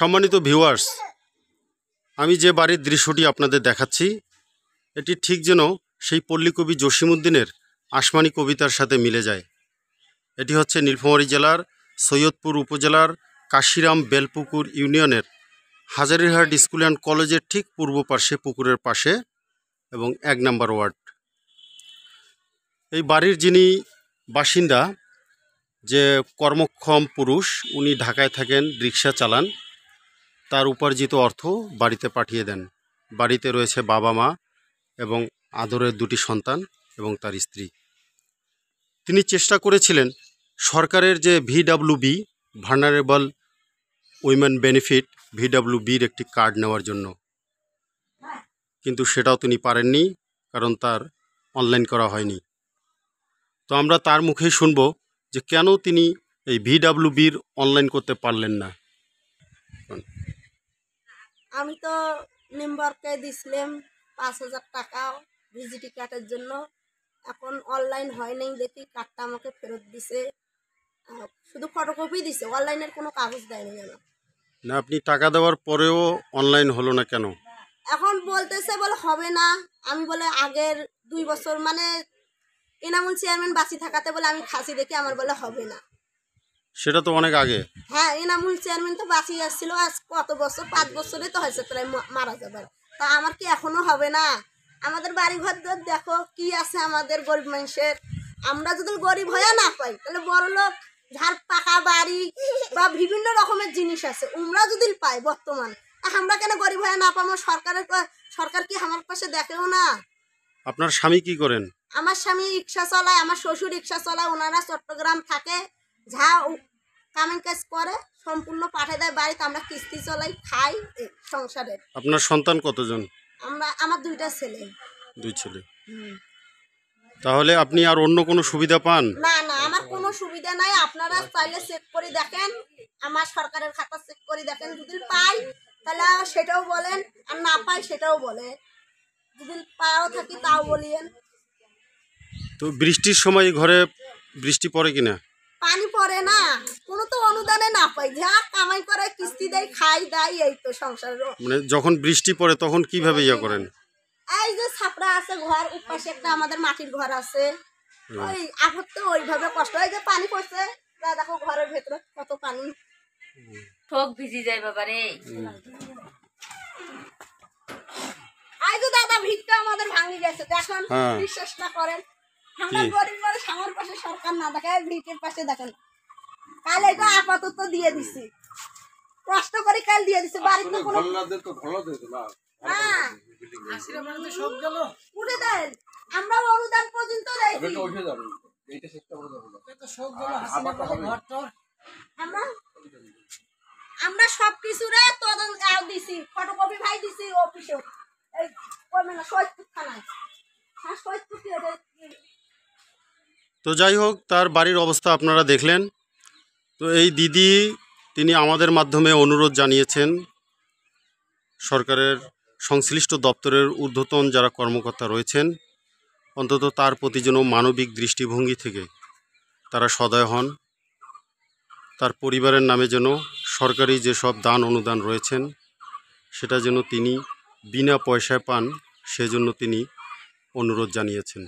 সম্মানিত ভিউয়ার্স, আমি যে বাড়ির দৃশ্যটি আপনাদের দেখাচ্ছি এটি ঠিক যেন সেই পল্লীকবি জসিমউদ্দিনের আসমানি কবিতার সাথে মিলে যায়। এটি হচ্ছে নীলফামারী জেলার সৈয়দপুর উপজেলার কাশিরাম বেলপুকুর ইউনিয়নের হাজারীহাট স্কুল অ্যান্ড কলেজের ঠিক পূর্ব পাশে, পুকুরের পাশে, এবং 1 নম্বর ওয়ার্ড। এই বাড়ির যিনি বাসিন্দা, যে কর্মক্ষম পুরুষ, উনি ঢাকায় থাকেন, রিক্সা চালান। তার উপার্জিত অর্থ বাড়িতে পাঠিয়ে দেন। বাড়িতে রয়েছে বাবা মা এবং আদরের 2টি সন্তান এবং তার স্ত্রী। তিনি চেষ্টা করেছিলেন সরকারের যে VWB, ভার্নারেবল উইমেন বেনিফিট, VWBর একটি কার্ড নেওয়ার জন্য, কিন্তু সেটাও তিনি পারেননি, কারণ তার অনলাইন করা হয়নি। তো আমরা তার মুখেই শুনব যে কেন তিনি এই VWBর অনলাইন করতে পারলেন না। আমি তো মেম্বারকে দিছিলাম 5,000 টাকা ভিজিটি কার্ডের জন্য। এখন অনলাইন হয় নাই দেখি, কার্ডটা আমাকে ফেরত দিছে, শুধু ফটোকপি দিছে, অনলাইনের কোনো কাগজ দেয়নি যেন। না, আপনি টাকা দেওয়ার পরেও অনলাইন হলো না কেন? এখন বলতেছে বলে হবে না। আমি বলে আগের 2 বছর মানে এনামুল চেয়ারম্যান বাঁচি থাকাতে বলে আমি খাসি দেখি, আমার বলে হবে না। সেটা তো অনেক আগে। হ্যাঁ, এনামুল চেয়ারম্যান তো বাঁচি আসছিল, আজ কত বছর, 5 বছরে তো হয়েছে প্রায় মারা যাবার। তা আমার কি এখনো হবে না? আমাদের বাড়ি ঘর দেখো কি আছে আমাদের গরিব মানুষের। আমরা যদি গরিব হয়ে না পাই তাহলে বড় লোক যার পাকা বাড়ি বা বিভিন্ন রকমের জিনিস আছে আমরা যদি পাই বর্তমান, আমরা কেন গরিব হয়ে না পাবো? সরকার কি আমার পাশে দেখেও না? আপনার স্বামী কি করেন? আমার স্বামী রিক্সা চালায়, আমার শ্বশুর রিক্সা চালায়। ওনারা চট্টগ্রাম থাকে, যা কামেন কাজ করে সম্পূর্ণ পাঠিয়ে দেয় বাড়িতে। আমরা কিস্তি চলাই, খাই সংসারের। আপনার সন্তান কতজন? আমার 2টা ছেলে। 2 ছেলে। তাহলে আপনি আর অন্য কোনো সুবিধা পান? না না, আমার কোনো সুবিধা নাই। আপনারা চাইলে চেক করে দেখেন, আমার সরকারের খাতা চেক করে দেখেন। যদি পাই তাহলে সেটাও বলেন, আর না পাই সেটাও বলে। যদি পাও থাকি তাও বলিয়েন। তো বৃষ্টির সময় ঘরে বৃষ্টি পড়ে কিনা? পানি পড়ে না, কোনো তো অনুদানে না পাই, যা কামাই করে কিস্তি দেয়, খাই দাই, এই তো সংসার। মানে যখন বৃষ্টি পড়ে তখন কিভাবে ইয়া করেন? এই যে ছাপড়া আছে ঘর, উপাশে একটা আমাদের মাটির ঘর আছে, ওই আঘাত তো ওইভাবে কষ্ট হয়। যে পানি পড়ছে, দেখো ঘরের ভেতরে কত পানি, সব ভিজি যায় বাবা রে। এই যে দাদা ভিতটা আমাদের ভাঙি গেছে, দেখেন। বিশ্বাস না করেন, আমরা গরিব মানুষ, আমার পাশে সরকার না দেখে, ভিটের পাশে দেখেন। কাল এটা আপাতত দিয়ে দিছি, কষ্ট করে কাল দিয়ে দিছি। বাড়িতে কোনো উঠে দেন, আমরা অনুদান পর্যন্ত আমরা সবকিছু রে তদন্ত দিছি, ফটোকপি ভাই দিছি অফিসে, এই সৈয়দপুর থানায়। তো যাই হোক, তার বাড়ির অবস্থা আপনারা দেখলেন। তো এই দিদি, তিনি আমাদের মাধ্যমে অনুরোধ জানিয়েছেন সরকারের সংশ্লিষ্ট দপ্তরের ঊর্ধ্বতন যারা কর্মকর্তা রয়েছেন, অন্তত তার প্রতি যেন মানবিক দৃষ্টিভঙ্গি থেকে তারা সদয় হন। তার পরিবারের নামে যেন সরকারি যেসব দান অনুদান রয়েছেন সেটা যেন তিনি বিনা পয়সায় পান, সেজন্য তিনি অনুরোধ জানিয়েছেন।